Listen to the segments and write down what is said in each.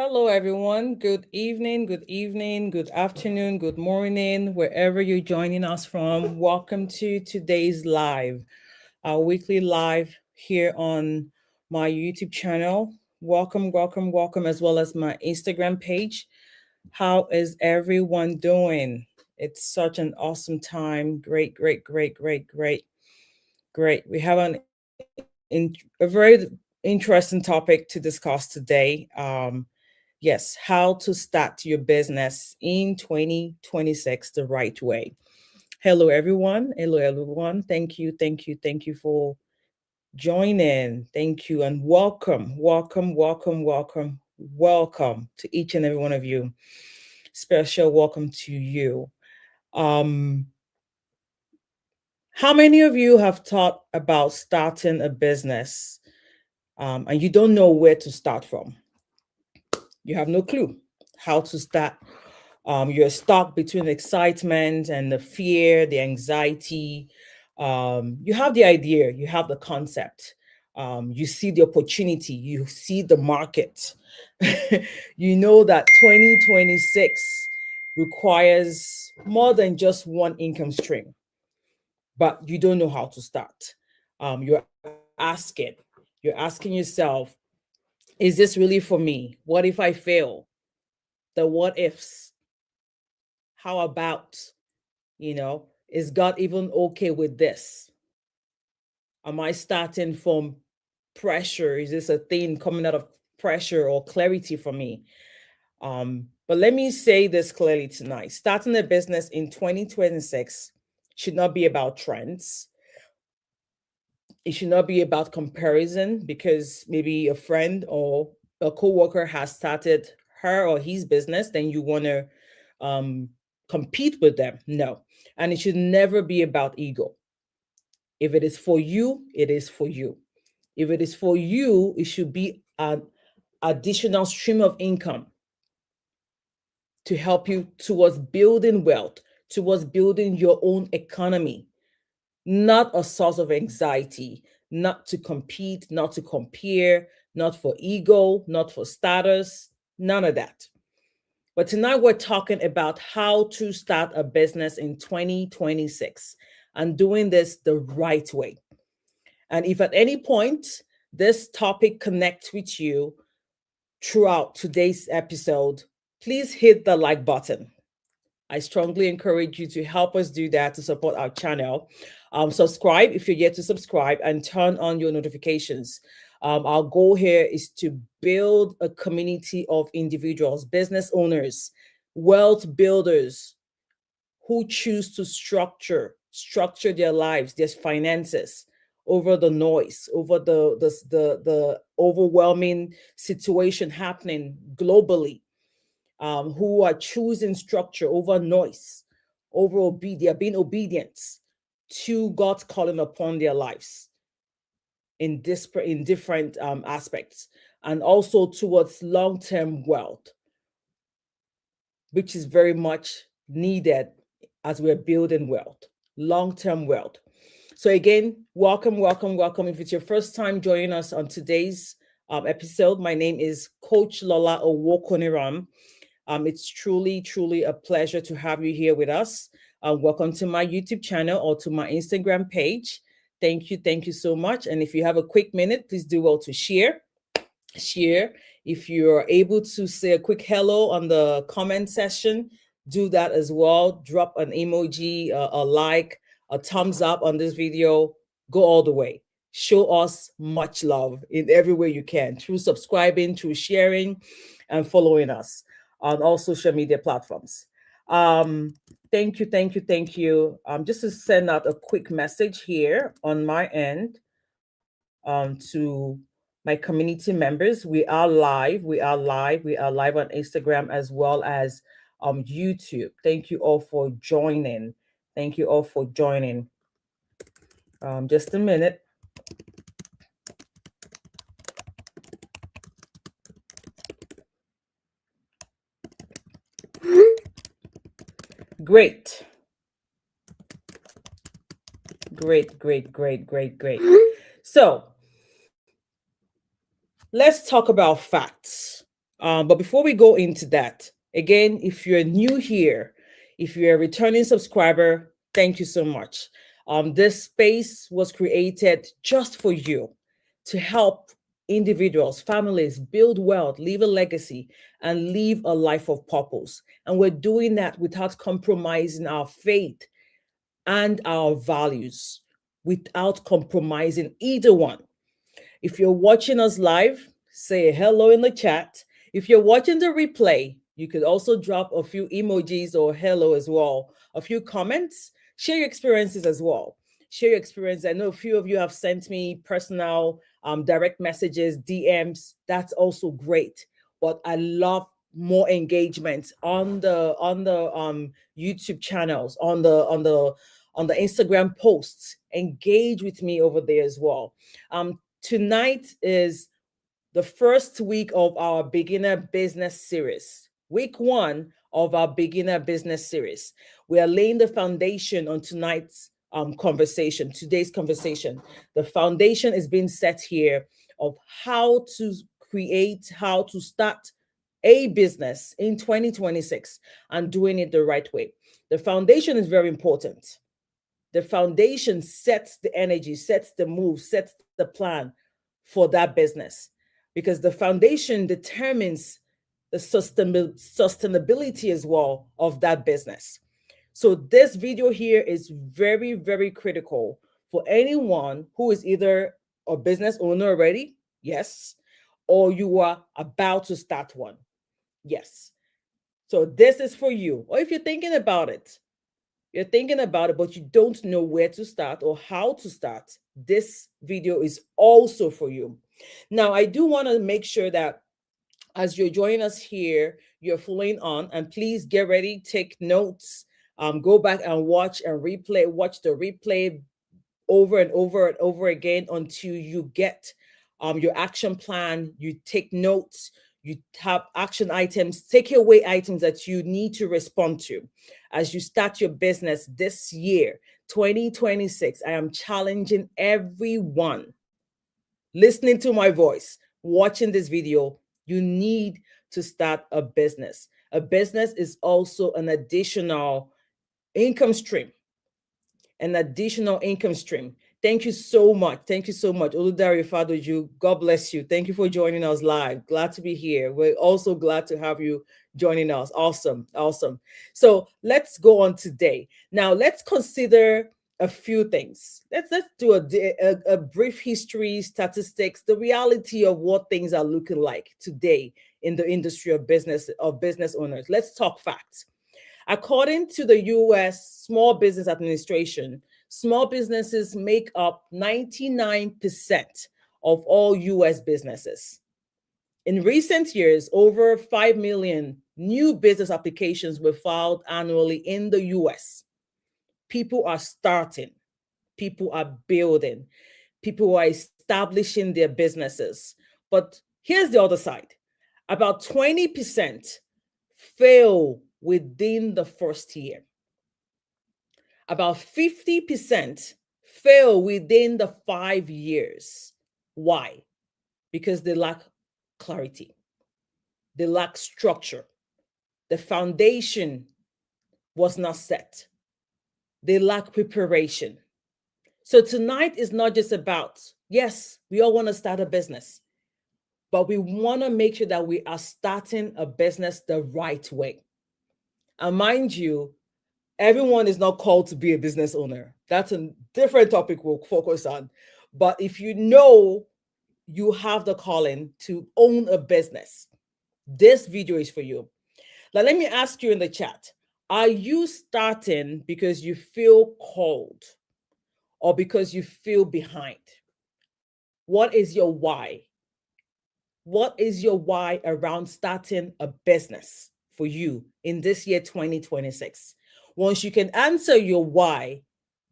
Hello, everyone. Good evening, good afternoon, good morning, wherever you're joining us from. Welcome to today's live, our weekly live here on my YouTube channel. Welcome, as well as my Instagram page. How is everyone doing? It's such an awesome time. Great. We have a very interesting topic to discuss today. Yes, how to start your business in 2026 the right way. Hello, everyone. Thank you for joining. Thank you and welcome to each and every one of you. Special welcome to you. Um, how many of you have thought about starting a business and you don't know where to start from? You have no clue how to start. You're stuck between excitement and the fear, the anxiety. You have the idea, you have the concept, you see the opportunity, you see the market. You know that 2026 requires more than just one income stream, but you don't know how to start. You're asking yourself, is this really for me? What if I fail? The what ifs. How about, is God even okay with this? Am I starting from pressure? Is this a thing coming out of pressure or clarity for me? But let me say this clearly tonight. Starting a business in 2026 should not be about trends. It should not be about comparison because maybe a friend or a coworker has started her or his business, then you want to um, compete with them. No. And it should never be about ego. If it is for you, it is for you. If it is for you, it should be an additional stream of income to help you towards building wealth, towards building your own economy, not a source of anxiety, not to compete, not to compare, not for ego, not for status, none of that. But tonight we're talking about how to start a business in 2026 and doing this the right way. And if at any point this topic connects with you throughout today's episode, please hit the like button. I strongly encourage you to help us do that to support our channel. Subscribe if you're yet to subscribe and turn on your notifications. Our goal here is to build a community of individuals, business owners, wealth builders who choose to structure their lives, their finances over the noise, over the overwhelming situation happening globally, who are choosing structure over noise, they're being obedient to God's calling upon their lives in different aspects, and also towards long-term wealth, which is very much needed as we're building wealth, long-term wealth. So again, welcome. If it's your first time joining us on today's episode, my name is Coach Lola Owokoniram. It's truly a pleasure to have you here with us. Welcome to my YouTube channel or to my Instagram page. Thank you so much. And if you have a quick minute, please do well to share. If you're able to say a quick hello on the comment section, do that as well. Drop an emoji, a like, a thumbs up on this video. Go all the way. Show us much love in every way you can, through subscribing, through sharing, and following us on all social media platforms. Thank you. Just to send out a quick message here on my end to my community members. We are live on Instagram as well as YouTube. Thank you all for joining. Just a minute. Great. So let's talk about facts. But before we go into that, again, if you're new here, if you're a returning subscriber, thank you so much. This space was created just for you to help individuals, families build wealth, leave a legacy, and live a life of purpose. And we're doing that without compromising our faith and our values, without compromising either one. If you're watching us live, say hello in the chat. If you're watching the replay, you could also drop a few emojis or hello as well, a few comments, share your experiences as well. Share your experience. I know a few of you have sent me personal direct messages, DMs. That's also great. But I love more engagement on the YouTube channels, on the Instagram posts. Engage with me over there as well. Tonight is the first week of our beginner business series, week one of our beginner business series. We are laying the foundation on tonight's conversation, today's conversation. The foundation is being set here of how to create, how to start a business in 2026 and doing it the right way. The foundation is very important. The foundation sets the energy, sets the move, sets the plan for that business, because the foundation determines the sustainability as well of that business. So this video here is very, very critical for anyone who is either a business owner already, yes, or you are about to start one, yes. So this is for you. Or if you're thinking about it, but you don't know where to start or how to start, this video is also for you. Now, I do want to make sure that as you're joining us here, you're following on, and please get ready, take notes, go back and watch the replay over and over and over again until you get your action plan. You take notes, you have action items, takeaway items that you need to respond to as you start your business this year, 2026. I am challenging everyone listening to my voice, watching this video. You need to start a business. A business is also an additional income stream. An additional income stream. Thank you so much. Thank you so much. Oludari Fadoju, God bless you. Thank you for joining us live. Glad to be here. We're also glad to have you joining us. Awesome. Awesome. So let's go on today. Now let's consider a few things. Let's do a brief history, statistics, the reality of what things are looking like today in the industry of business owners. Let's talk facts. According to the US Small Business Administration, small businesses make up 99% of all US businesses. In recent years, over 5 million new business applications were filed annually in the US. People are starting, people are building, people are establishing their businesses. But here's the other side. About 20% fail within the first year. About 50% fail within the 5 years. Why? Because they lack clarity. They lack structure. The foundation was not set. They lack preparation. So tonight is not just about, yes, we all want to start a business, but we want to make sure that we are starting a business the right way. And mind you, everyone is not called to be a business owner. That's a different topic we'll focus on. But if you know you have the calling to own a business, this video is for you. Now, let me ask you in the chat, are you starting because you feel called or because you feel behind? What is your why? What is your why around starting a business for you in this year, 2026? Once you can answer your why,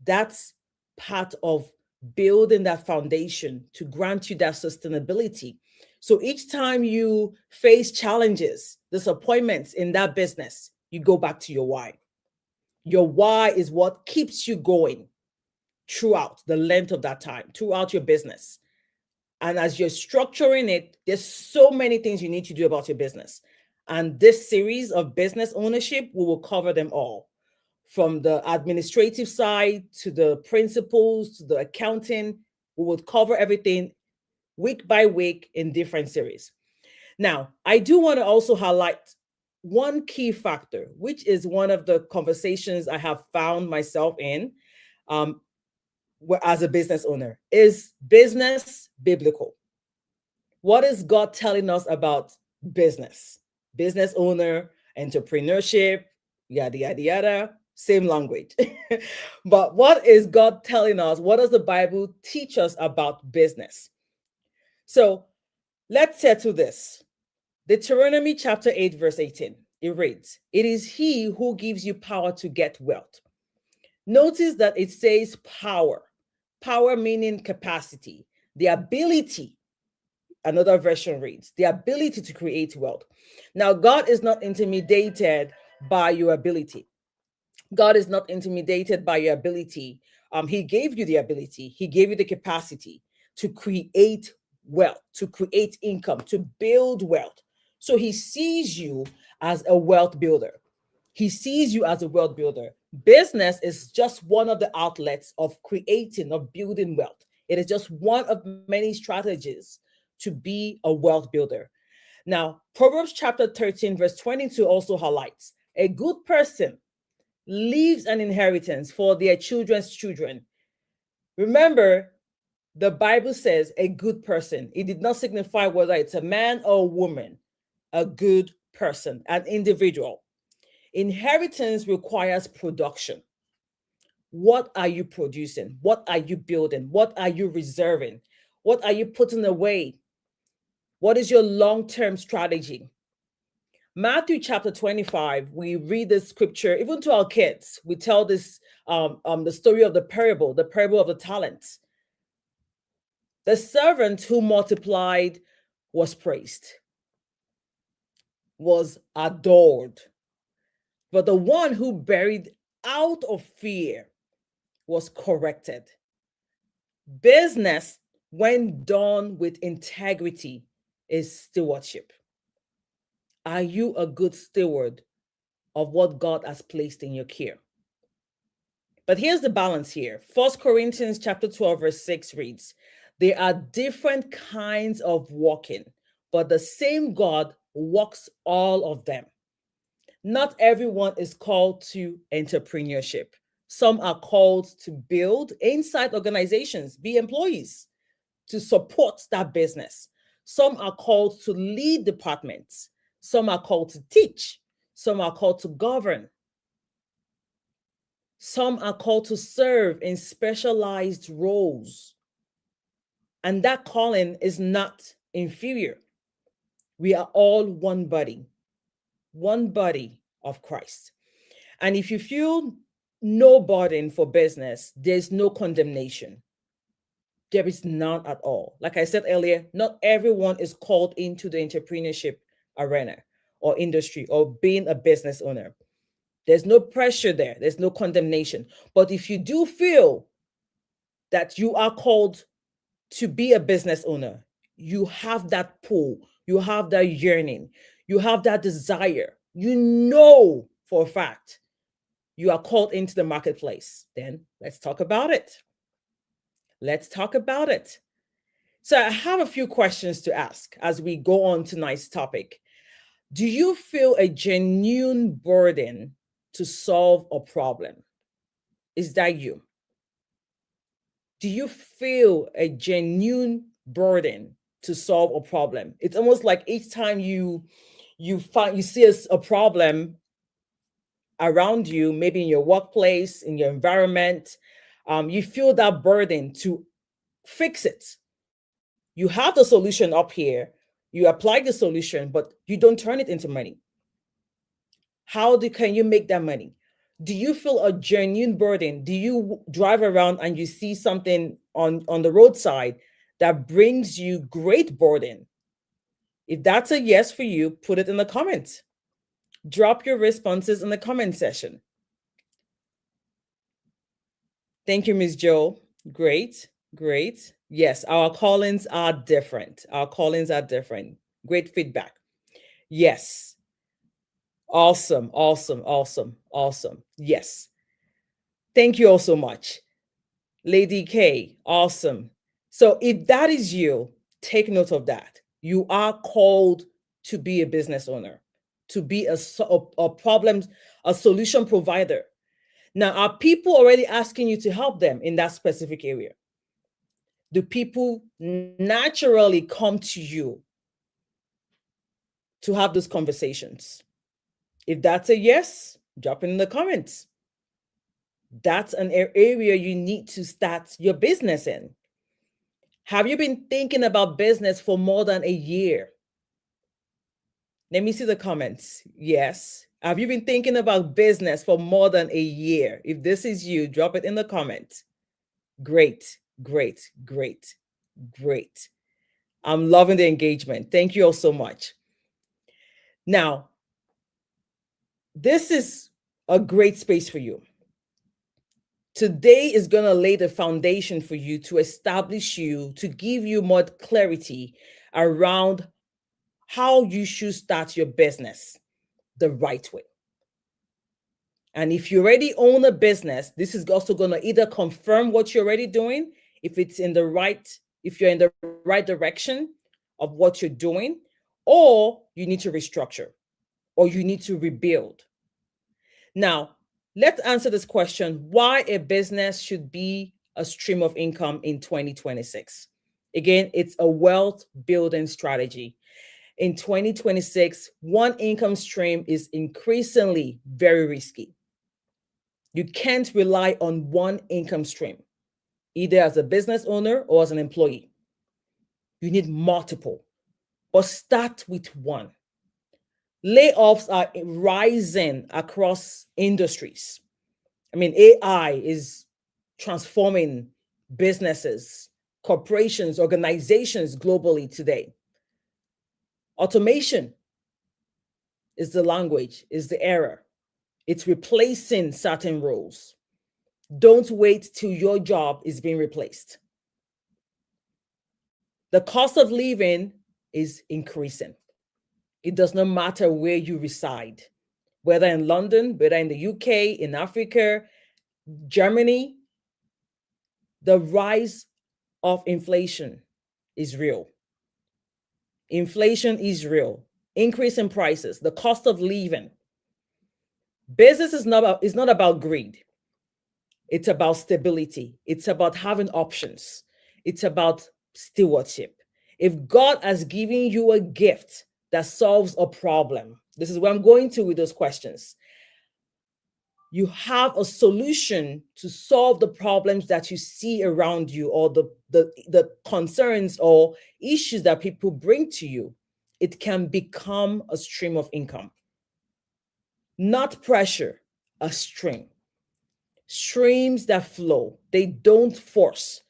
that's part of building that foundation to grant you that sustainability. So each time you face challenges, disappointments in that business, you go back to your why. Your why is what keeps you going throughout the length of that time, throughout your business. And as you're structuring it, there's so many things you need to do about your business. And this series of business ownership, we will cover them all, from the administrative side to the principles to the accounting. We will cover everything week by week in different series. Now, I do want to also highlight one key factor, which is one of the conversations I have found myself in, um, as a business owner. Is business biblical? What is God telling us about business? Business owner, entrepreneurship, yada, yada, yada, same language. But what is God telling us? What does the Bible teach us about business? So let's settle this. Deuteronomy chapter 8, verse 18. It reads, "It is he who gives you power to get wealth." Notice that it says power. Power meaning capacity, the ability. Another version reads, the ability to create wealth. Now, God is not intimidated by your ability. God is not intimidated by your ability. He gave you the ability, He gave you the capacity to create wealth, to create income, to build wealth. So He sees you as a wealth builder. He sees you as a wealth builder. Business is just one of the outlets of creating, of building wealth. It is just one of many strategies to be a wealth builder. Now, Proverbs chapter 13, verse 22 also highlights a good person leaves an inheritance for their children's children. Remember, the Bible says a good person. It did not signify whether it's a man or a woman, a good person, an individual. Inheritance requires production. What are you producing? What are you building? What are you reserving? What are you putting away? What is your long-term strategy? Matthew chapter 25, we read this scripture, even to our kids. We tell this, the story of the parable of the talents. The servant who multiplied was praised, was adored. But the one who buried out of fear was corrected. Business, when done with integrity, is stewardship. Are you a good steward of what God has placed in your care? But here's the balance here. 1 Corinthians chapter 12, verse 6 reads, "There are different kinds of walking, but the same God walks all of them." Not everyone is called to entrepreneurship. Some are called to build inside organizations, be employees, to support that business. Some are called to lead departments. Some are called to teach. Some are called to govern. Some are called to serve in specialized roles. And that calling is not inferior. We are all one body of Christ. And if you feel no burden for business, there's no condemnation. There is none at all. Like I said earlier, not everyone is called into the entrepreneurship arena or industry or being a business owner. There's no pressure there. There's no condemnation. But if you do feel that you are called to be a business owner, you have that pull, you have that yearning, you have that desire, you know for a fact you are called into the marketplace, then let's talk about it. Let's talk about it. So I have a few questions to ask as we go on tonight's topic. Do you feel a genuine burden to solve a problem? Is that you? Do you feel a genuine burden to solve a problem? It's almost like each time you see a problem around you, maybe in your workplace, in your environment, you feel that burden to fix it. You have the solution up here, you apply the solution, but you don't turn it into money. Can you make that money? Do you feel a genuine burden? Do you drive around and you see something on the roadside that brings you great burden? If that's a yes for you, put it in the comments. Drop your responses in the comment section. Thank you, Ms. Joe. Great. Great. Yes, our callings are different. Our callings are different. Great feedback. Yes. Awesome. Awesome. Awesome. Awesome. Yes. Thank you all so much. Lady K, awesome. So if that is you, take note of that. You are called to be a business owner, to be a problem, a solution provider. Now, are people already asking you to help them in that specific area? Do people naturally come to you to have those conversations? If that's a yes, drop it in the comments. That's an area you need to start your business in. Have you been thinking about business for more than a year? Let me see the comments. Yes. Have you been thinking about business for more than a year? If this is you, drop it in the comments. Great, great, great, great. I'm loving the engagement. Thank you all so much. Now, this is a great space for you. Today is going to lay the foundation for you to establish you, to give you more clarity around how you should start your business the right way. And if you already own a business, this is also going to either confirm what you're already doing, if it's in the right, if you're in the right direction of what you're doing, or you need to restructure, or you need to rebuild. Now, let's answer this question: why a business should be a stream of income in 2026. Again, it's a wealth building strategy. In 2026, one income stream is increasingly very risky. You can't rely on one income stream, either as a business owner or as an employee. You need multiple, but start with one. Layoffs are rising across industries. I mean, AI is transforming businesses, corporations, organizations globally today. Automation is the language, is the era. It's replacing certain roles. Don't wait till your job is being replaced. The cost of living is increasing. It does not matter where you reside, whether in London, whether in the UK, in Africa, Germany. The rise of inflation is real. Inflation is real. Increase in prices, the cost of living. Business is not about greed. It's about stability. It's about having options. It's about stewardship. If God has given you a gift that solves a problem, this is where I'm going to with those questions. You have a solution to solve the problems that you see around you, or the concerns or issues that people bring to you. It can become a stream of income. Not pressure, a stream. Streams that flow, they don't force.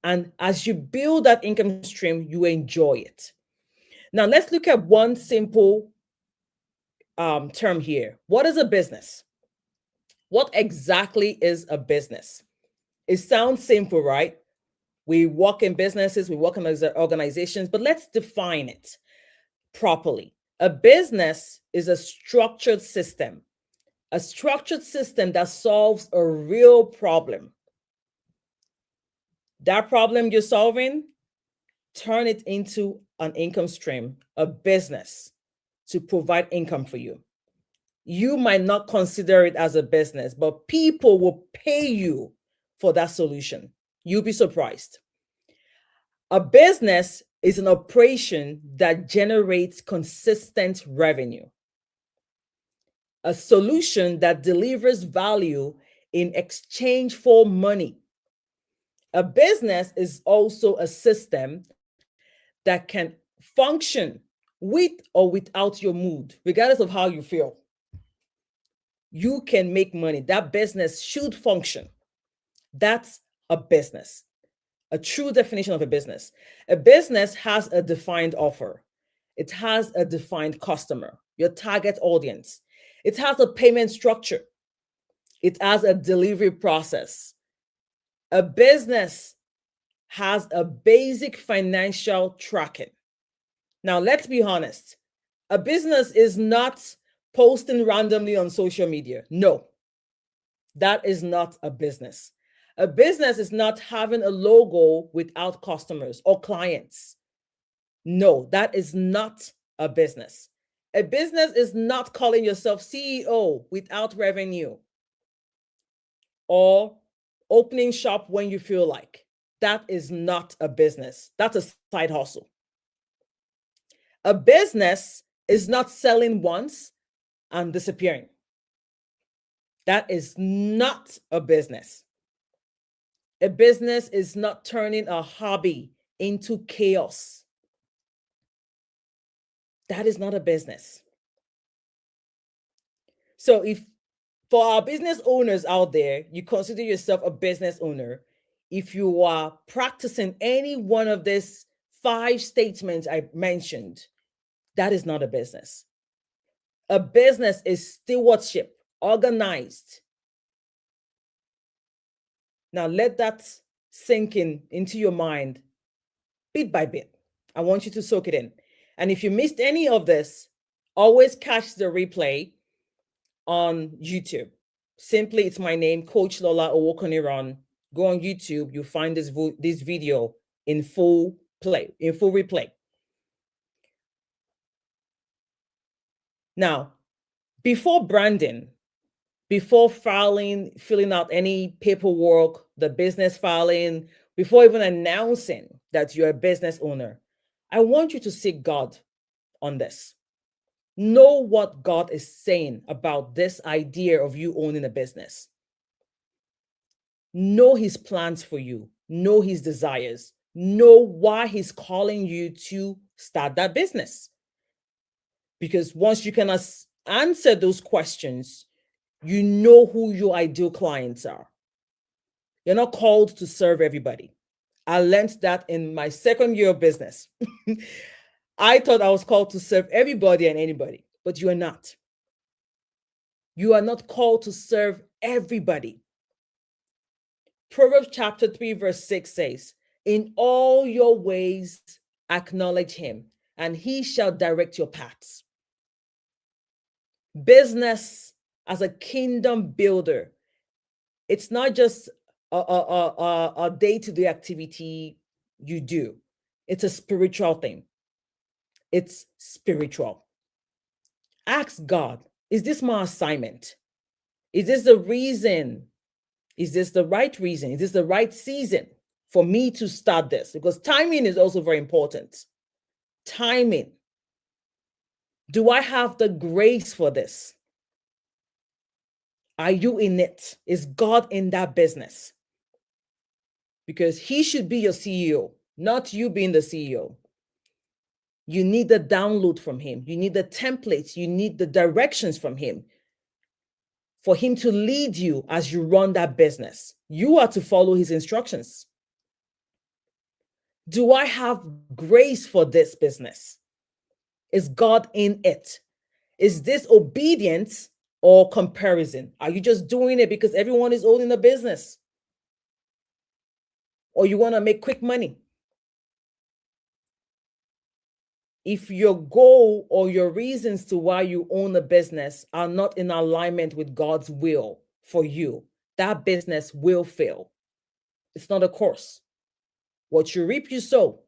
And as you build that income stream, you enjoy it. Now, let's look at one simple term here. What is a business? What exactly is a business? It sounds simple, right? We work in businesses, we work in organizations, but let's define it properly. A business is a structured system that solves a real problem. That problem you're solving, turn it into an income stream, a business to provide income for you. You might not consider it as a business, but people will pay you for that solution. You'll be surprised. A business is an operation that generates consistent revenue. A solution that delivers value in exchange for money. A business is also a system that can function with or without your mood, regardless of how you feel. You can make money. That business should function. That's a business. A true definition of a business. A business has a defined offer. It has a defined customer, your target audience. It has a payment structure. It has a delivery process. A business has a basic financial tracking. Now, let's be honest. A business is not posting randomly on social media. No, that is not a business. A business is not having a logo without customers or clients. No, that is not a business. A business is not calling yourself CEO without revenue or opening shop when you feel like. That is not a business. That's a side hustle. A business is not selling once and disappearing. That is not a business. A business is not turning a hobby into chaos. That is not a business. So if for our business owners out there, you consider yourself a business owner, if you are practicing any one of these 5 statements I mentioned, that is not a business. A business is stewardship, organized. Now let that sink into your mind bit by bit. I want you to soak it in. And if you missed any of this, always catch the replay on YouTube. Simply, it's my name, Coach Lola Owokoniran. Go on YouTube, you'll find this video in full replay. Now, before branding, before filling out any paperwork, the business filing, before even announcing that you're a business owner, I want you to seek God on this. Know what God is saying about this idea of you owning a business. Know his plans for you. Know his desires. Know why he's calling you to start that business. Because once you can answer those questions, you know who your ideal clients are. You're not called to serve everybody. I learned that in my second year of business. I thought I was called to serve everybody and anybody, but you are not. You are not called to serve everybody. Proverbs chapter 3, verse 6 says, "In all your ways acknowledge him, and he shall direct your paths." Business as a kingdom builder, it's not just a day-to-day activity you do. It's a spiritual thing. It's spiritual. Ask God, is this my assignment? Is this the reason? Is this the right reason? Is this the right season for me to start this? Because timing is also very important. Timing. Do I have the grace for this? Are you in it? Is God in that business? Because he should be your CEO, not you being the CEO. You need the download from him. You need the templates. You need the directions from him for him to lead you as you run that business. You are to follow his instructions. Do I have grace for this business? Is God in it? Is this obedience or comparison? Are you just doing it because everyone is owning a business? Or you want to make quick money? If your goal or your reasons to why you own a business are not in alignment with God's will for you, that business will fail. It's not a course. What you reap, you sow.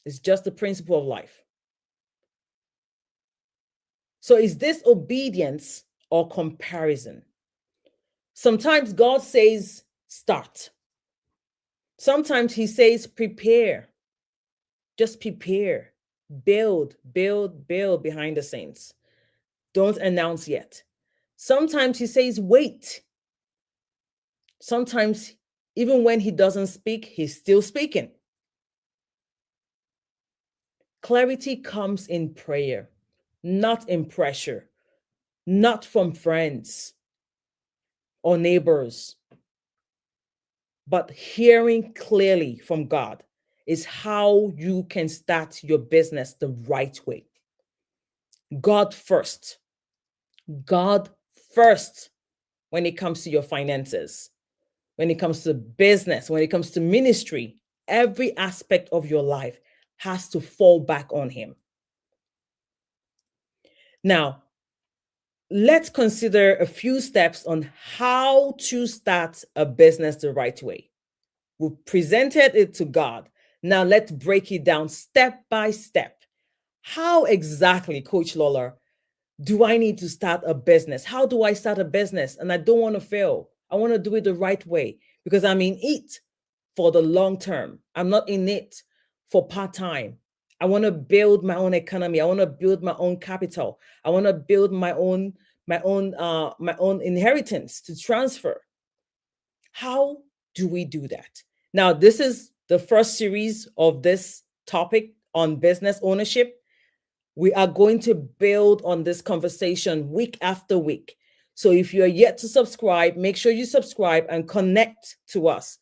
It's just the principle of life. So is this obedience or comparison? Sometimes God says, start. Sometimes he says, prepare. Just prepare. Build behind the scenes. Don't announce yet. Sometimes he says, wait. Sometimes, even when he doesn't speak, he's still speaking. Clarity comes in prayer, not in pressure, not from friends or neighbors, but hearing clearly from God is how you can start your business the right way. God first. God first when it comes to your finances. when it comes to business, when it comes to ministry, every aspect of your life has to fall back on Him. Now, let's consider a few steps on how to start a business the right way. We've presented it to God. Now, let's break it down step by step. How exactly, Coach Lola, do I need to start a business? How do I start a business? And I don't want to fail. I want to do it the right way because I'm in it for the long term. I'm not in it for part-time. I want to build my own economy. I want to build my own capital. I want to build my own inheritance to transfer. How do we do that? Now, this is the first series of this topic on business ownership. We are going to build on this conversation week after week. So if you're yet to subscribe, make sure you subscribe and connect to us.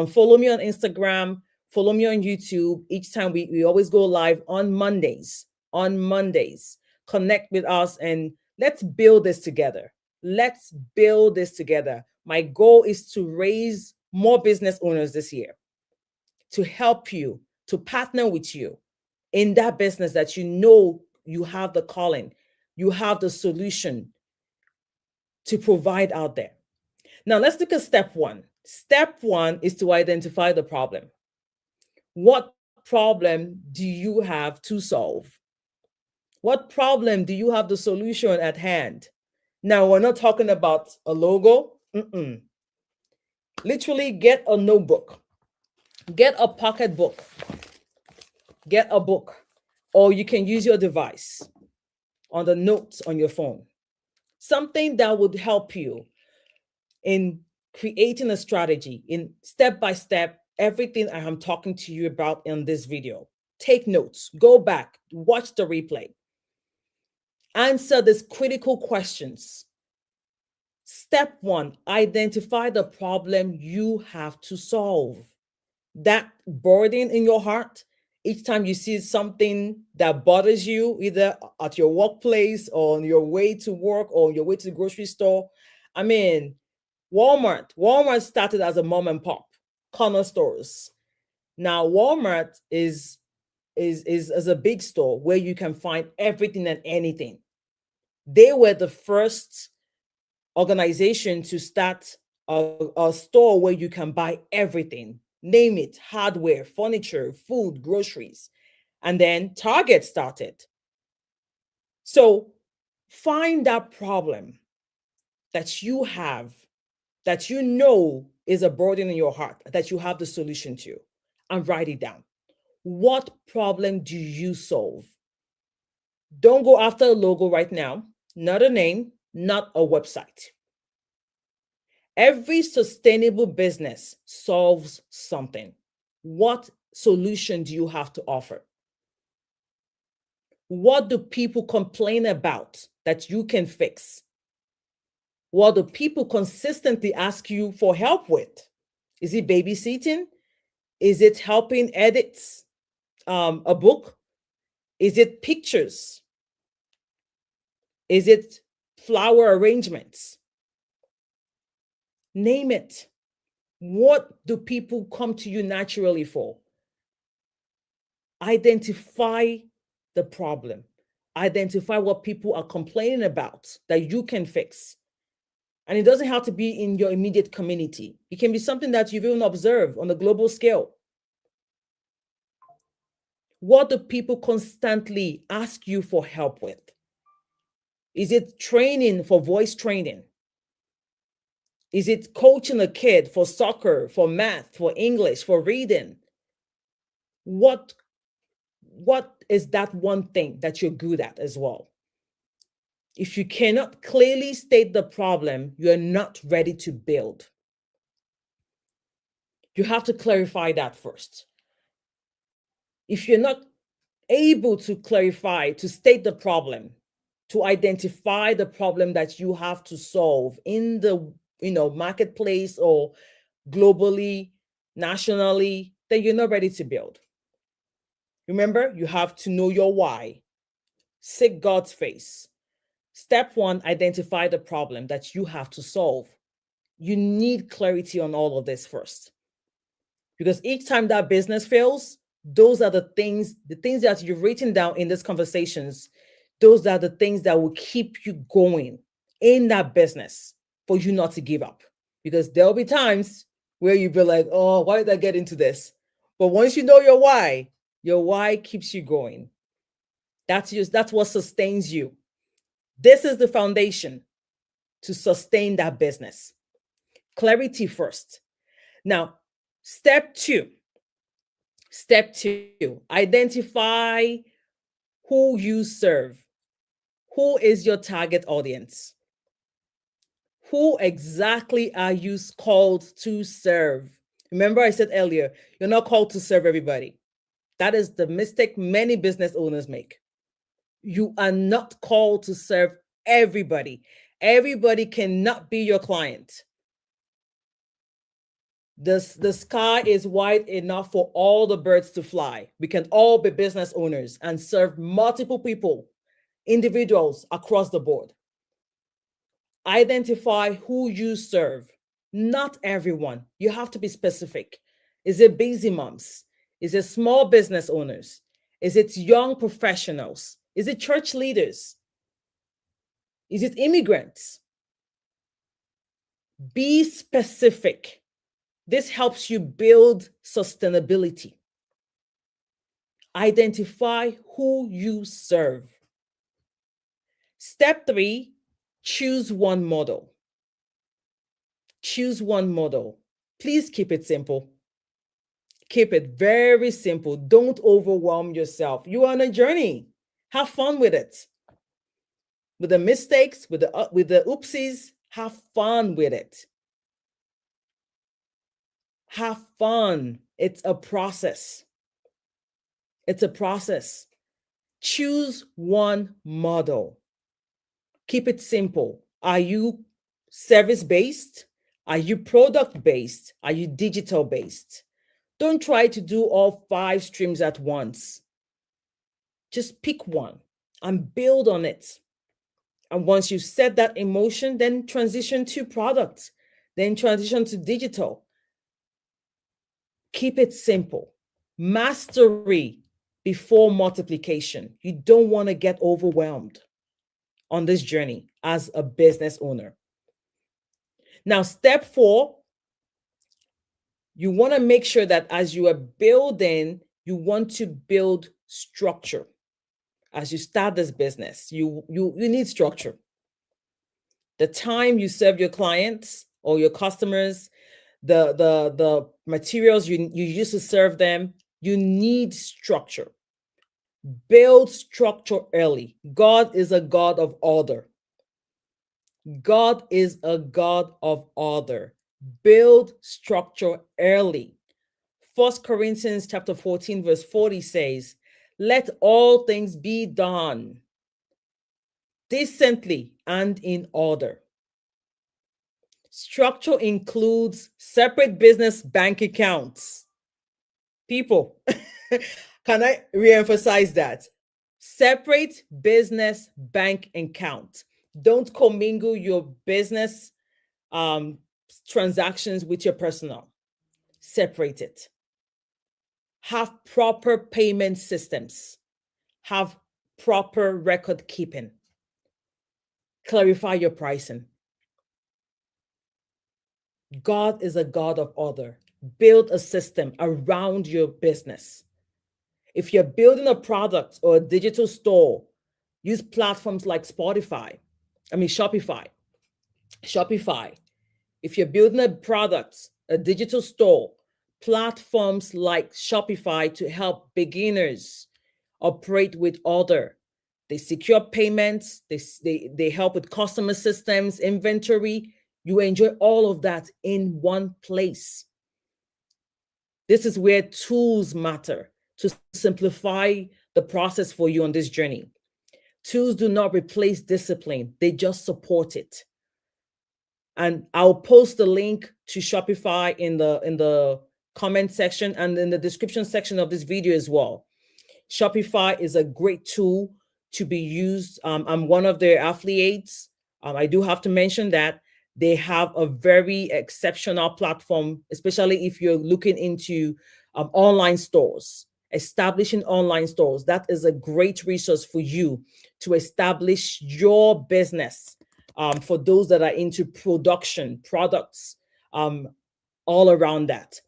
Follow me on Instagram, follow me on YouTube. Each time we always go live on Mondays. On Mondays, connect with us and let's build this together. Let's build this together. My goal is to raise more business owners this year, to help you, to partner with you in that business that you know you have the calling, you have the solution to provide out there. Now, let's look at step one. Step one is to identify the problem. What problem do you have to solve? What problem do you have the solution at hand? Now, we're not talking about a logo. Literally, get a notebook, get a pocket book, get a book, or you can use your device on the notes on your phone. Something that would help you in creating a strategy in step by step, everything I am talking to you about in this video. Take notes, go back, watch the replay. Answer these critical questions. Step one, identify the problem you have to solve. That burden in your heart, each time you see something that bothers you, either at your workplace or on your way to work or on your way to the grocery store. I mean, Walmart started as a mom and pop, corner stores. Now, Walmart is a big store where you can find everything and anything. They were the first organization to start a store where you can buy everything. Name it, hardware, furniture, food, groceries. And then Target started. So find that problem that you have, that you know is a burden in your heart, that you have the solution to, and write it down. What problem do you solve? Don't go after a logo right now, not a name, not a website. Every sustainable business solves something. What solution do you have to offer? What do people complain about that you can fix? What do people consistently ask you for help with? Is it babysitting? Is it helping edit a book? Is it pictures? Is it flower arrangements? Name it. What do people come to you naturally for? Identify the problem. Identify what people are complaining about that you can fix. And it doesn't have to be in your immediate community. It can be something that you've even observed on a global scale. What do people constantly ask you for help with? Is it training for voice training? Is it coaching a kid for soccer, for math, for English, for reading? What is that one thing that you're good at as well? If you cannot clearly state the problem, you're not ready to build. You have to clarify that first. If you're not able to clarify, to state the problem, to identify the problem that you have to solve in the marketplace or globally, nationally, then you're not ready to build. Remember, you have to know your why. Seek God's face. Step one, identify the problem that you have to solve. You need clarity on all of this first. Because each time that business fails, those are the things that you've written down in these conversations, those are the things that will keep you going in that business for you not to give up. Because there'll be times where you'll be like, oh, why did I get into this? But once you know your why keeps you going. That's what sustains you. This is the foundation to sustain that business. Clarity first. Now, step two, identify who you serve. Who is your target audience? Who exactly are you called to serve? Remember, I said earlier, you're not called to serve everybody. That is the mistake many business owners make. You are not called to serve everybody. Everybody cannot be your client. The sky is wide enough for all the birds to fly. We can all be business owners and serve multiple people, individuals across the board. Identify who you serve. Not everyone. You have to be specific. Is it busy moms? Is it small business owners? Is it young professionals? Is it church leaders? Is it immigrants? Be specific. This helps you build sustainability. Identify who you serve. Step 3, choose one model. Choose one model. Please keep it simple. Keep it very simple. Don't overwhelm yourself. You are on a journey. Have fun with it. With the mistakes, with the oopsies, have fun with it. Have fun. It's a process. It's a process. Choose one model. Keep it simple. Are you service-based? Are you product-based? Are you digital-based? Don't try to do all 5 streams at once. Just pick one and build on it. And once you set that in motion, then transition to product, then transition to digital. Keep it simple. Mastery before multiplication. You don't want to get overwhelmed on this journey as a business owner. Now, step 4, you want to make sure that as you are building, you want to build structure. As you start this business, you need structure. The time you serve your clients or your customers, the materials you use to serve them, you need structure. Build structure early. God is a God of order. God is a God of order. Build structure early. 1 Corinthians chapter 14, verse 40 says, let all things be done decently and in order. Structure includes separate business bank accounts. People, can I reemphasize that? Separate business bank account. Don't commingle your business transactions with your personal. Separate it. Have proper payment systems. Have proper record keeping. Clarify your pricing. God is a God of order. Build a system around your business. If you're building a product or a digital store, use platforms like Shopify. Shopify. If you're building a product, a digital store, platforms like Shopify to help beginners operate with order. They secure payments, they help with customer systems, inventory. You enjoy all of that in one place. This is where tools matter to simplify the process for you on this journey. Tools do not replace discipline, they just support it. And I'll post the link to Shopify in the comment section and in the description section of this video as well. Shopify is a great tool to be used. I'm one of their affiliates. I do have to mention that They have a very exceptional platform, especially if you're looking into online stores, establishing online stores. That is a great resource for you to establish your business. For those that are into production, products, um, all around that.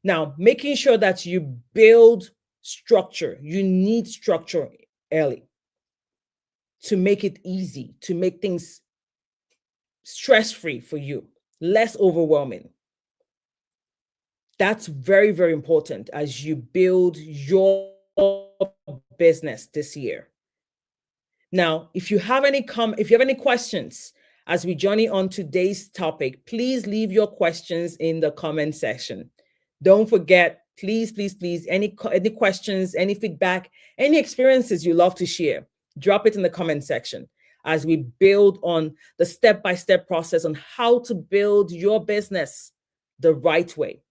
Now, making sure that you build structure, you need structure early to make it easy, to make things stress free for you, less overwhelming. That's very, very important as you build your business this year. Now, if you have any questions as we journey on today's topic, please leave your questions in the comment section. Don't forget, please, please, please, any questions, any feedback, any experiences you love to share, drop it in the comment section as we build on the step-by-step process on how to build your business the right way.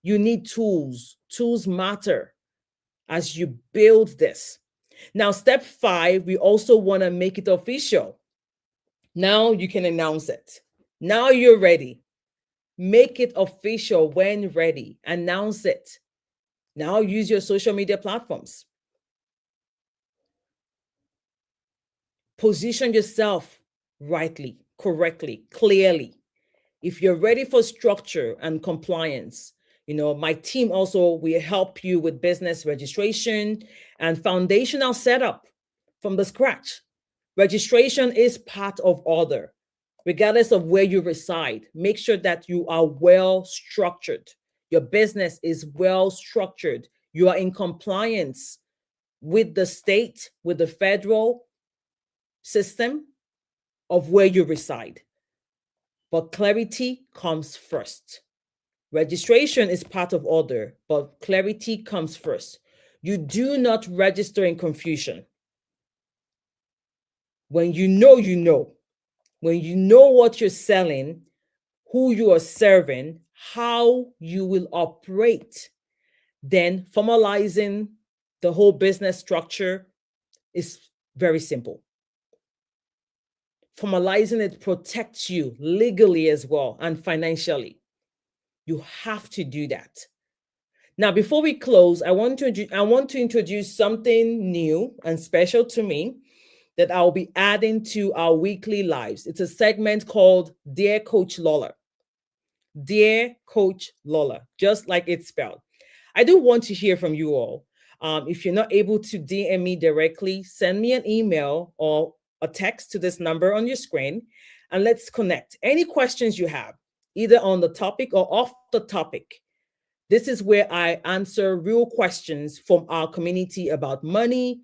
You need tools. Tools matter as you build this. Now, step 5, we also want to make it official. Now you can announce it. Now you're ready. Make it official when ready. Announce it. Now use your social media platforms. Position yourself rightly, correctly, clearly. If you're ready for structure and compliance, my team also will help you with business registration and foundational setup from the scratch. Registration is part of order, regardless of where you reside. Make sure that you are well structured. Your business is well structured. You are in compliance with the state, with the federal system of where you reside. But clarity comes first. Registration is part of order, but clarity comes first. You do not register in confusion. When you know, you know. When you know what you're selling, who you are serving, how you will operate, then formalizing the whole business structure is very simple. Formalizing it protects you legally as well and financially. You have to do that. Now, before we close, I want to introduce something new and special to me that I'll be adding to our weekly lives. It's a segment called Dear Coach Lola. Dear Coach Lola, just like it's spelled. I do want to hear from you all. If you're not able to DM me directly, send me an email or a text to this number on your screen, and let's connect. Any questions you have, either on the topic or off the topic. This is where I answer real questions from our community about money,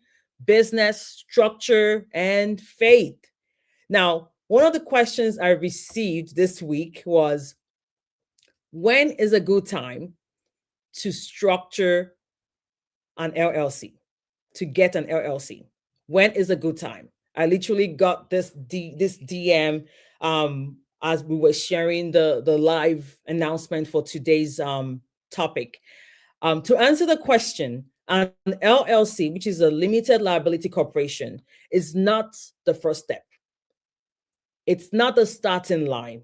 business, structure, and faith. Now, one of the questions I received this week was, when is a good time to structure an LLC, to get an LLC? When is a good time? I literally got this DM as we were sharing the live announcement for today's topic. To answer the question, an LLC, which is a limited liability corporation, is not the first step. It's not the starting line.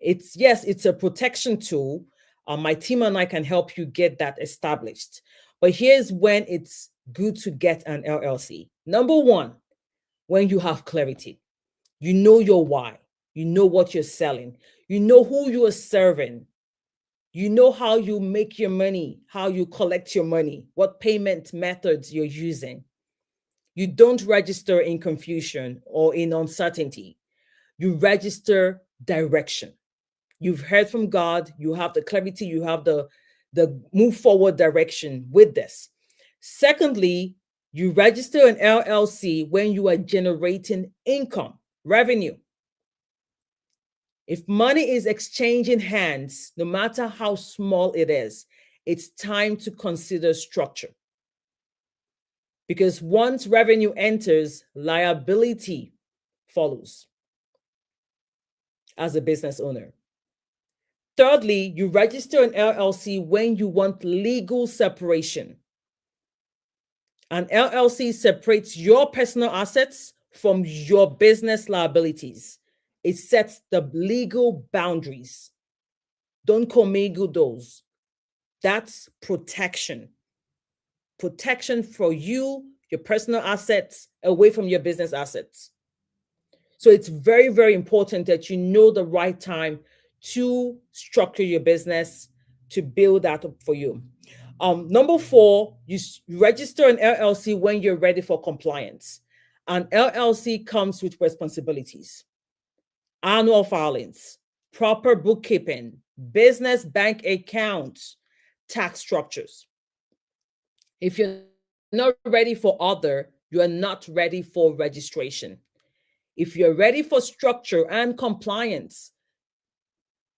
It's a protection tool. My team and I can help you get that established. But here's when it's good to get an LLC. Number one, when you have clarity, you know your why, you know what you're selling, you know who you are serving, you know how you make your money, how you collect your money, what payment methods you're using. You don't register in confusion or in uncertainty. You register direction. You've heard from God, you have the clarity, you have the move forward direction with this. Secondly, you register an LLC when you are generating income, revenue. If money is exchanging hands, no matter how small it is, it's time to consider structure. Because once revenue enters, liability follows as a business owner. Thirdly, you register an LLC when you want legal separation. An LLC separates your personal assets from your business liabilities. It sets the legal boundaries. Don't commingle those. That's protection. Protection for you, your personal assets, away from your business assets. So it's very, very important that you know the right time to structure your business, to build that up for you. Number four, you register an LLC when you're ready for compliance. An LLC comes with responsibilities, annual filings, proper bookkeeping, business bank accounts, tax structures. If you're not ready for other, you are not ready for registration. If you're ready for structure and compliance,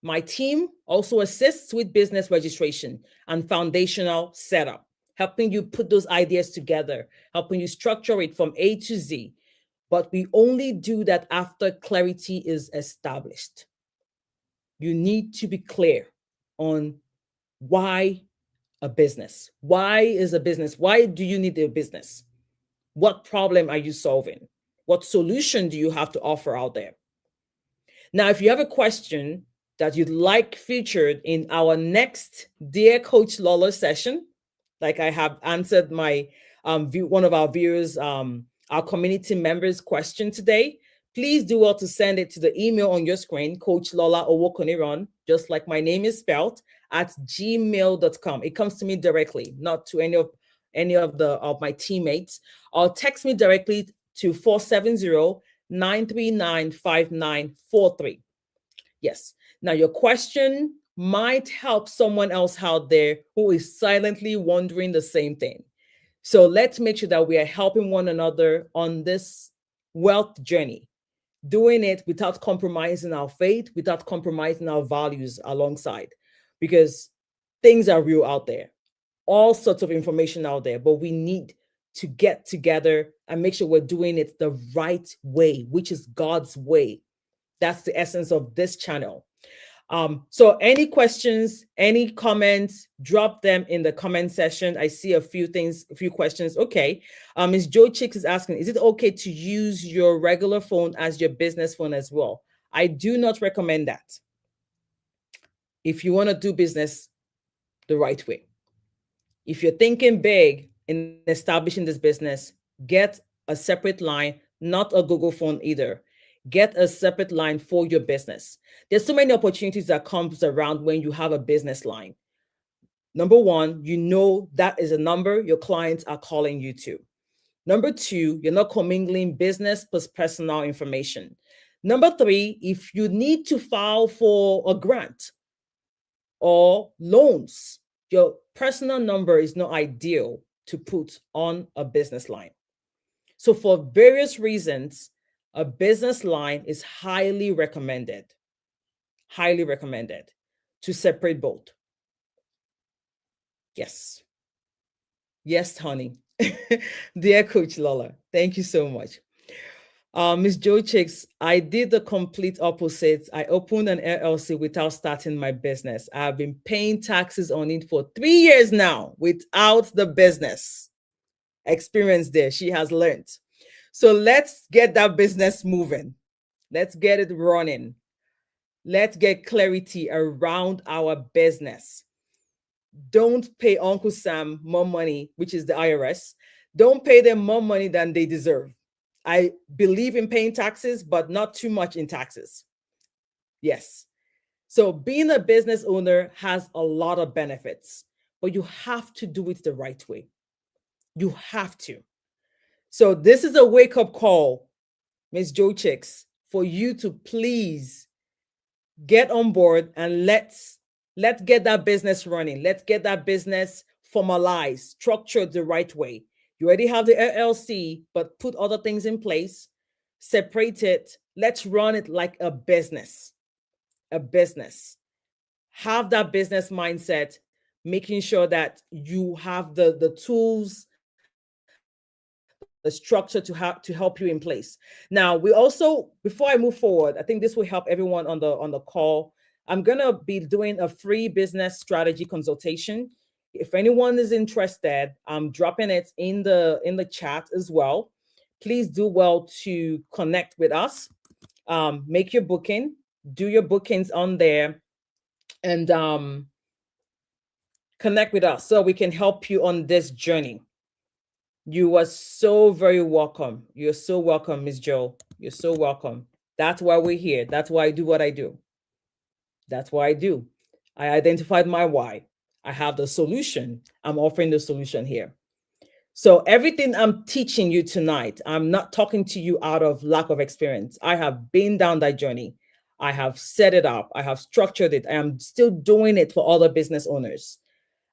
my team also assists with business registration and foundational setup, helping you put those ideas together, helping you structure it from A to Z. But we only do that after clarity is established. You need to be clear on why a business. Why is a business? Why do you need a business? What problem are you solving? What solution do you have to offer out there? Now, if you have a question that you'd like featured in our next Dear Coach Lola session, like I have answered my one of our viewers, our community members' question today, please do well to send it to the email on your screen, Coach Lola Owokoniran, just like my name is spelled, at gmail.com. It comes to me directly, not to any of my teammates, or text me directly to 470-939-5943. Yes. Now, your question might help someone else out there who is silently wondering the same thing. So let's make sure that we are helping one another on this wealth journey, doing it without compromising our faith, without compromising our values alongside, because things are real out there, all sorts of information out there, but we need to get together and make sure we're doing it the right way, which is God's way. That's the essence of this channel. So any questions, any comments, drop them in the comment section. I see a few questions. Okay. Ms. Joe Chicks is asking, is it okay to use your regular phone as your business phone as well? I do not recommend that. If you want to do business the right way, if you're thinking big in establishing this business, get a separate line, not a Google phone either. Get a separate line for your business. There's so many opportunities that comes around when you have a business line. Number one, you know that is a number your clients are calling you to. Number two, you're not commingling business plus personal information. Number three, if you need to file for a grant or loans, your personal number is not ideal to put on a business line. So for various reasons, a business line is highly recommended to separate both. Yes. Yes, honey. Dear Coach Lola, thank you so much. Ms. Joe Chicks, I did the complete opposite. I opened an LLC without starting my business. I've been paying taxes on it for 3 years now without the business experience there. She has learned. So let's get that business moving. Let's get it running. Let's get clarity around our business. Don't pay Uncle Sam more money, which is the IRS. Don't pay them more money than they deserve. I believe in paying taxes, but not too much in taxes. Yes. So being a business owner has a lot of benefits, but you have to do it the right way. You have to. So this is a wake-up call, Ms. Joe Chicks, for you to please get on board and let's get that business running. Let's get that business formalized, structured the right way. You already have the LLC, but put other things in place, separate it. Let's run it like a business. A business. Have that business mindset, making sure that you have the tools, the structure to help you in place. Now, we also, before I move forward, I think this will help everyone on the call. I'm gonna be doing a free business strategy consultation. If anyone is interested, I'm dropping it in the chat as well. Please do well to connect with us. make your booking, do your bookings on there, and connect with us so we can help you on this journey. You are so very welcome. You're so welcome, Miss Joe. You're so welcome. That's why we're here. That's why I do what I do. That's why I do. I identified my why. I have the solution. I'm offering the solution here. So everything I'm teaching you tonight, I'm not talking to you out of lack of experience. I have been down that journey. I have set it up. I have structured it. I am still doing it for other business owners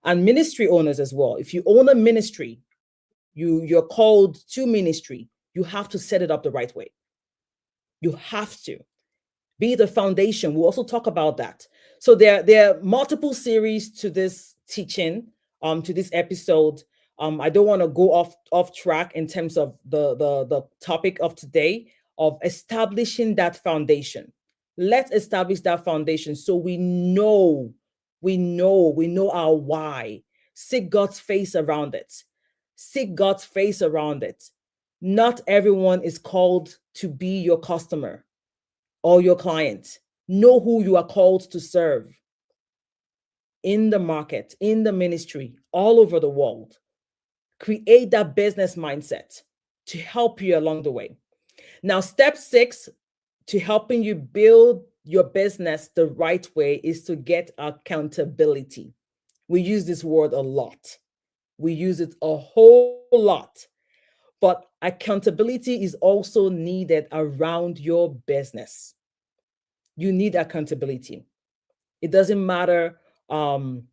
and ministry owners as well. If you own a ministry, you're called to ministry, you have to set it up the right way. You have to be the foundation. We'll also talk about that. So there are multiple series to this teaching, to this episode. I don't want to go off track in terms of the topic of today of establishing that foundation. Let's establish that foundation so we know our why. Seek God's face around it. Seek God's face around it. Not everyone is called to be your customer or your client. Know who you are called to serve in the market, in the ministry, all over the world. Create that business mindset to help you along the way. Now, step 6 to helping you build your business the right way is to get accountability. We use this word a lot. We use it a whole lot. But accountability is also needed around your business. You need accountability. It doesn't matter who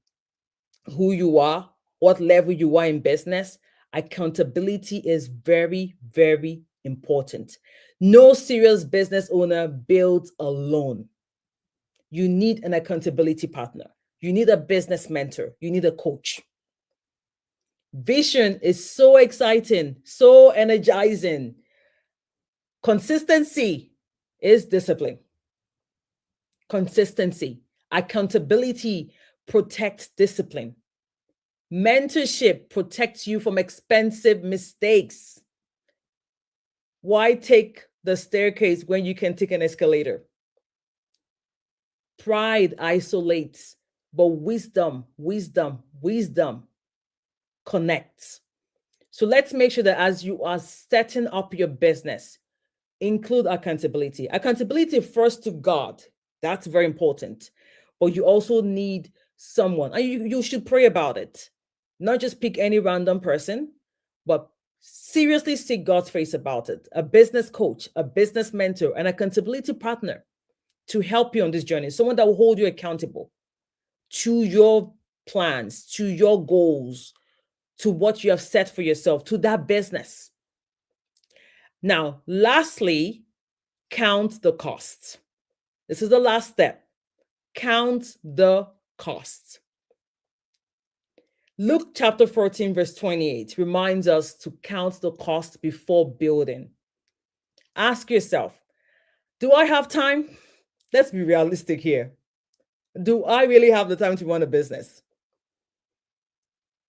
you are, what level you are in business. Accountability is very, very important. No serious business owner builds alone. You need an accountability partner. You need a business mentor. You need a coach. Vision is so exciting, so energizing. Consistency is discipline. Consistency. Accountability protects discipline. Mentorship protects you from expensive mistakes. Why take the staircase when you can take an escalator? Pride isolates, but wisdom connects. So let's make sure that as you are setting up your business, include accountability. Accountability first to God. That's very important. But you also need someone, and you should pray about it. Not just pick any random person, but seriously seek God's face about it. A business coach, a business mentor, an accountability partner to help you on this journey. Someone that will hold you accountable to your plans, to your goals, to what you have set for yourself, to that business. Now, lastly, count the cost. This is the last step. Count the cost. Luke chapter 14, verse 28 reminds us to count the cost before building. Ask yourself, do I have time? Let's be realistic here. Do I really have the time to run a business?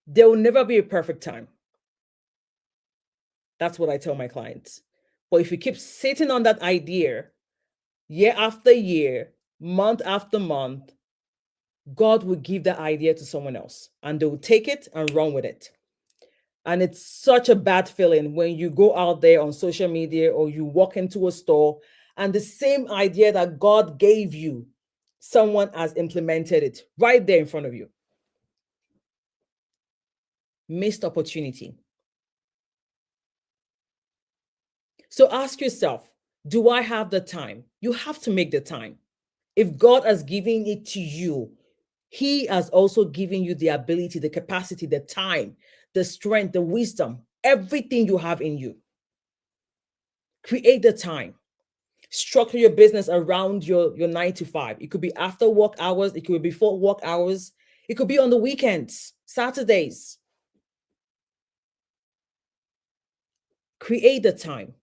There will never be a perfect time. That's what I tell my clients. But if you keep sitting on that idea year after year, month after month, God will give that idea to someone else and they will take it and run with it. And it's such a bad feeling when you go out there on social media or you walk into a store and the same idea that God gave you, someone has implemented it right there in front of you. Missed opportunity. So ask yourself, do I have the time? You have to make the time. If God has given it to you, He has also given you the ability, the capacity, the time, the strength, the wisdom, everything you have in you. Create the time. Structure your business around your 9 to 5. It could be after work hours. It could be before work hours. It could be on the weekends, Saturdays. Create the time.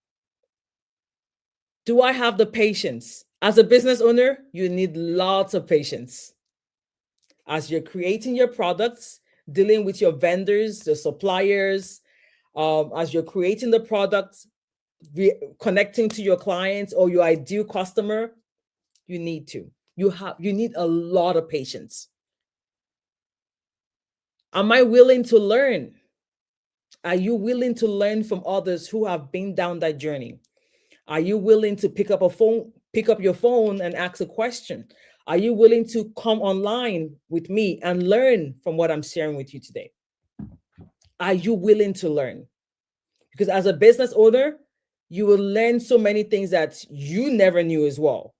Do I have the patience? As a business owner, you need lots of patience. As you're creating your products, dealing with your vendors, the suppliers, as you're creating the products, connecting to your clients or your ideal customer, you need to. You need a lot of patience. Am I willing to learn? Are you willing to learn from others who have been down that journey? Are you willing to pick up your phone and ask a question? Are you willing to come online with me and learn from what I'm sharing with you today? Are you willing to learn? Because as a business owner, you will learn so many things that you never knew as well.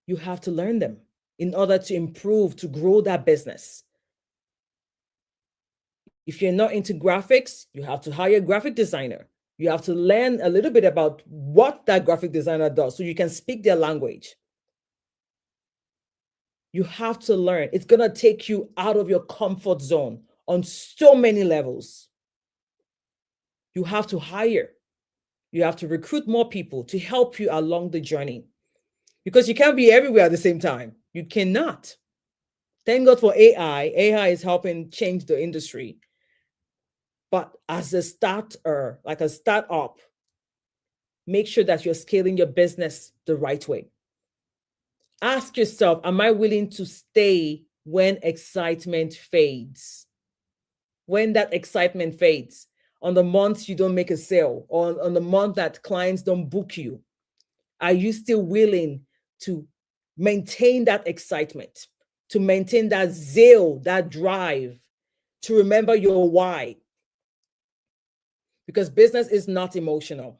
You have to learn them in order to improve, to grow that business. If you're not into graphics, you have to hire a graphic designer. You have to learn a little bit about what that graphic designer does so you can speak their language. You have to learn. It's going to take you out of your comfort zone on so many levels. You have to hire. You have to recruit more people to help you along the journey because you can't be everywhere at the same time. You cannot. Thank God for AI. AI is helping change the industry. But as a starter, like a startup, make sure that you're scaling your business the right way. Ask yourself, am I willing to stay when excitement fades? When that excitement fades, on the months you don't make a sale, or on the month that clients don't book you, are you still willing to maintain that excitement, to maintain that zeal, that drive, to remember your why? Because business is not emotional,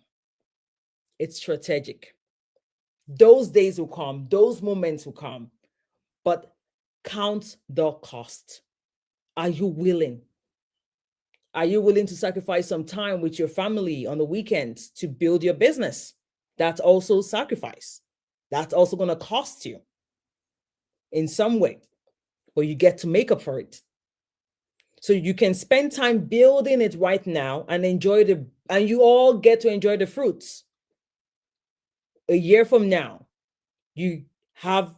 it's strategic. Those days will come, those moments will come, but count the cost. Are you willing? Are you willing to sacrifice some time with your family on the weekends to build your business? That's also sacrifice. That's also going to cost you in some way, but you get to make up for it. So you can spend time building it right now and and you all get to enjoy the fruits. A year from now, you have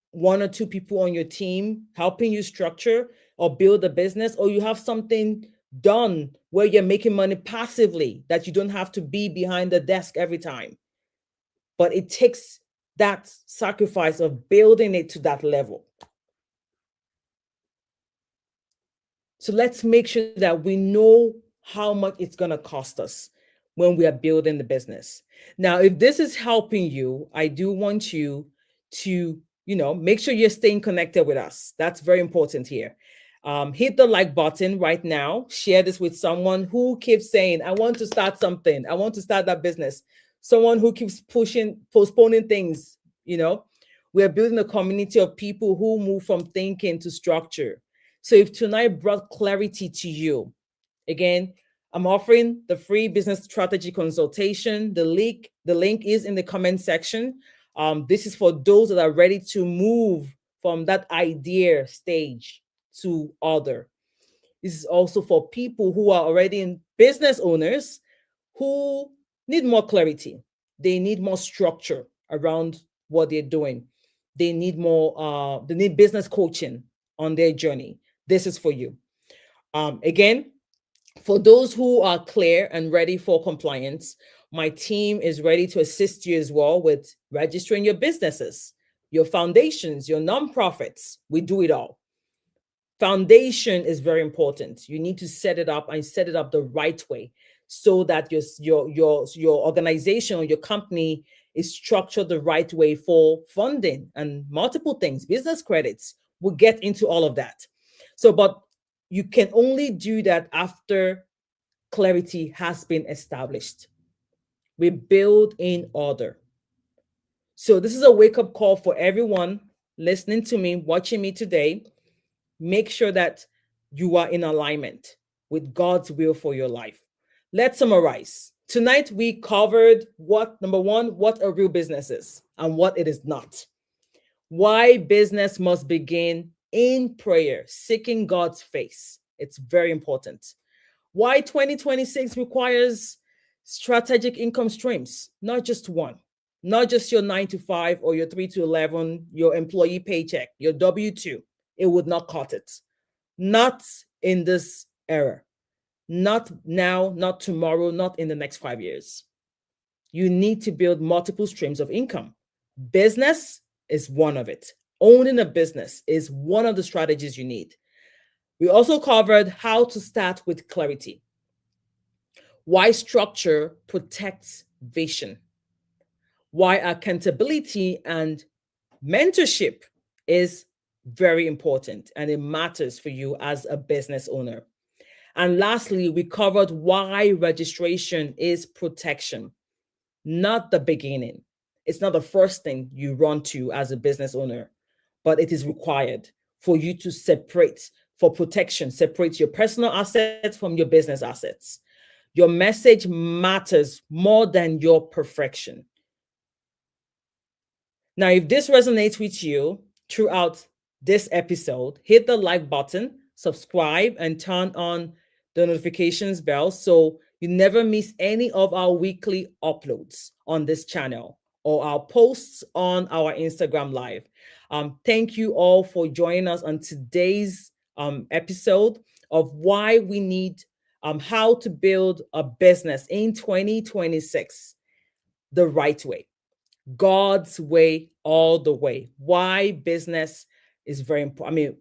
one or two people on your team helping you structure or build a business, or you have something done where you're making money passively that you don't have to be behind the desk every time. But it takes that sacrifice of building it to that level. So let's make sure that we know how much it's going to cost us when we are building the business. Now, if this is helping you, I do want you to, make sure you're staying connected with us. That's very important here. Hit the like button right now. Share this with someone who keeps saying, I want to start something. I want to start that business. Someone who keeps postponing things. We're building a community of people who move from thinking to structure. So if tonight brought clarity to you, again, I'm offering the free business strategy consultation. The link is in the comment section. This is for those that are ready to move from that idea stage to other. This is also for people who are already in business owners who need more clarity. They need more structure around what they're doing. They need they need business coaching on their journey. This is for you. Again, for those who are clear and ready for compliance, my team is ready to assist you as well with registering your businesses, your foundations, your nonprofits. We do it all. Foundation is very important. You need to set it up and set it up the right way so that your organization or your company is structured the right way for funding and multiple things, business credits. We'll get into all of that. But you can only do that after clarity has been established. We build in order. So this is a wake-up call for everyone listening to me, watching me today. Make sure that you are in alignment with God's will for your life. Let's summarize. Tonight, we covered number one, what a real business is and what it is not. Why business must begin in prayer, seeking God's face. It's very important. Why 2026 requires strategic income streams, not just one, not just your 9 to 5 or your 3 to 11, your employee paycheck, your W-2. It would not cut it. Not in this era. Not now, not tomorrow, not in the next 5 years. You need to build multiple streams of income. Business is one of it. Owning a business is one of the strategies you need. We also covered how to start with clarity, why structure protects vision, why accountability and mentorship is very important and it matters for you as a business owner. And lastly, we covered why registration is protection, not the beginning. It's not the first thing you run to as a business owner, but it is required for you to separate, for protection, separate your personal assets from your business assets. Your message matters more than your perfection. Now, if this resonates with you throughout this episode, hit the like button, subscribe, and turn on the notifications bell so you never miss any of our weekly uploads on this channel or our posts on our Instagram Live. Thank you all for joining us on today's episode of why we need how to build a business in 2026 the right way. God's way all the way. Why business is very important.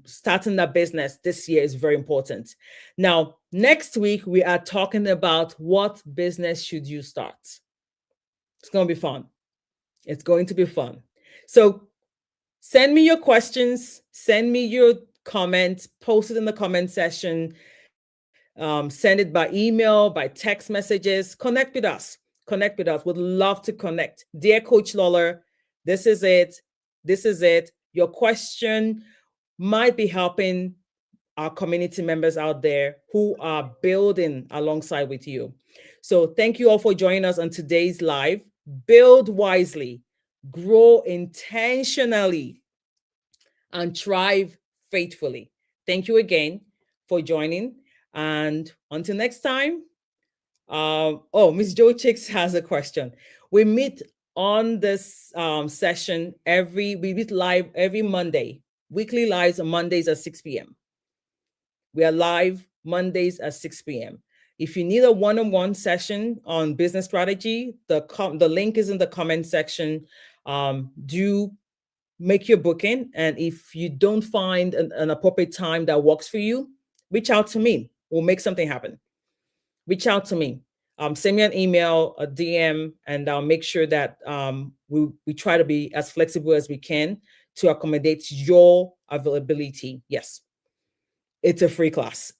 Starting that business this year is very important. Now, next week, we are talking about what business should you start. It's going to be fun. It's going to be fun. So send me your questions, send me your comments, post it in the comment section, send it by email, by text messages, connect with us. Connect with us. Would love to connect. Dear Coach Lola, this is it. This is it. Your question might be helping our community members out there who are building alongside with you. So thank you all for joining us on today's live. Build wisely, grow intentionally, and thrive faithfully. Thank you again for joining. And until next time, Miss Joe Chicks has a question. We meet on this session we meet live every Monday, weekly lives on Mondays at 6 p.m. We are live Mondays at 6 p.m. If you need a one-on-one session on business strategy, the link is in the comment section. Do make your booking. And if you don't find an appropriate time that works for you, reach out to me. We'll make something happen. Reach out to me. Send me an email, a DM, and I'll make sure that we try to be as flexible as we can to accommodate your availability. Yes, it's a free class.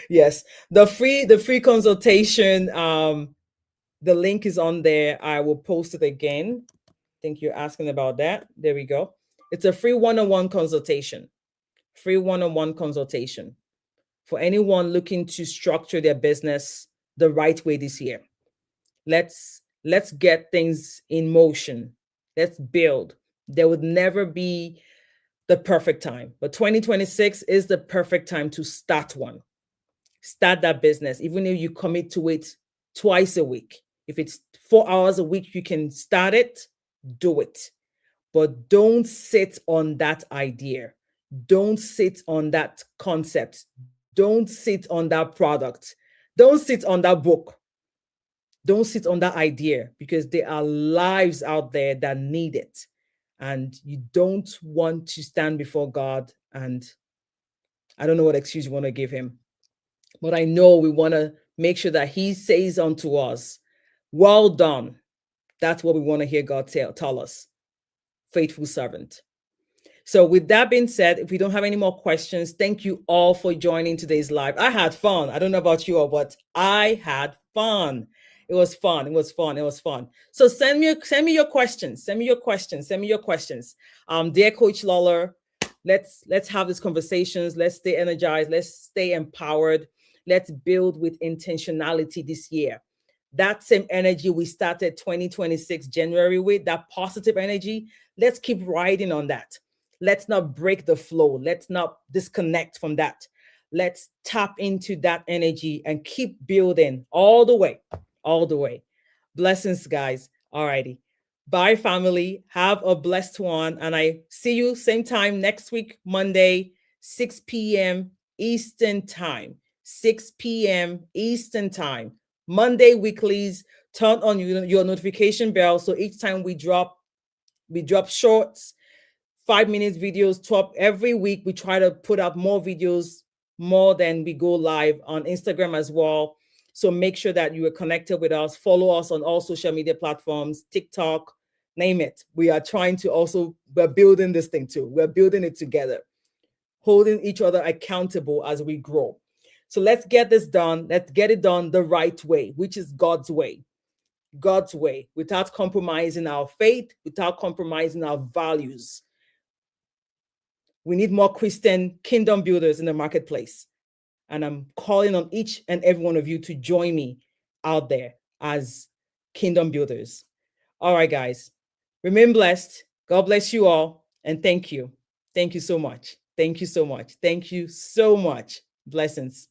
Yes, the free consultation. The link is on there. I will post it again. I think you're asking about that. There we go. It's a free one-on-one consultation. Free one-on-one consultation for anyone looking to structure their business the right way this year. Let's get things in motion. Let's build. There would never be the perfect time, but 2026 is the perfect time to start one. Start that business, even if you commit to it twice a week. If it's 4 hours a week, you can start it, do it. But don't sit on that idea. Don't sit on that concept. Don't sit on that product. Don't sit on that book. Don't sit on that idea, because there are lives out there that need it. And you don't want to stand before God and I don't know what excuse you want to give him. But I know we want to make sure that he says unto us, well done. That's what we want to hear God tell us. Faithful servant. So with that being said, if we don't have any more questions, thank you all for joining today's live. I had fun. I don't know about you all, but I had fun. It was fun. It was fun. It was fun. So send me your questions. Send me your questions. Send me your questions. Dear Coach Lola, let's have these conversations. Let's stay energized. Let's stay empowered. Let's build with intentionality this year. That same energy we started 2026 January with, that positive energy, let's keep riding on that. Let's not break the flow. Let's not disconnect from that. Let's tap into that energy and keep building all the way, all the way. Blessings, guys. All righty. Bye, family. Have a blessed one. And I see you same time next week, Monday, 6 p.m. Eastern Time, 6 p.m. Eastern Time. Monday weeklies, turn on your notification bell. So each time we drop shorts, 5 minutes videos, top every week. We try to put up more videos more than we go live on Instagram as well. So make sure that you are connected with us. Follow us on all social media platforms, TikTok, name it. We are trying to also, we're building this thing too. We're building it together, holding each other accountable as we grow. So let's get this done. Let's get it done the right way, which is God's way. God's way, without compromising our faith, without compromising our values. We need more Christian kingdom builders in the marketplace. And I'm calling on each and every one of you to join me out there as kingdom builders. All right, guys, remain blessed. God bless you all. And thank you. Thank you so much. Thank you so much. Thank you so much. Blessings.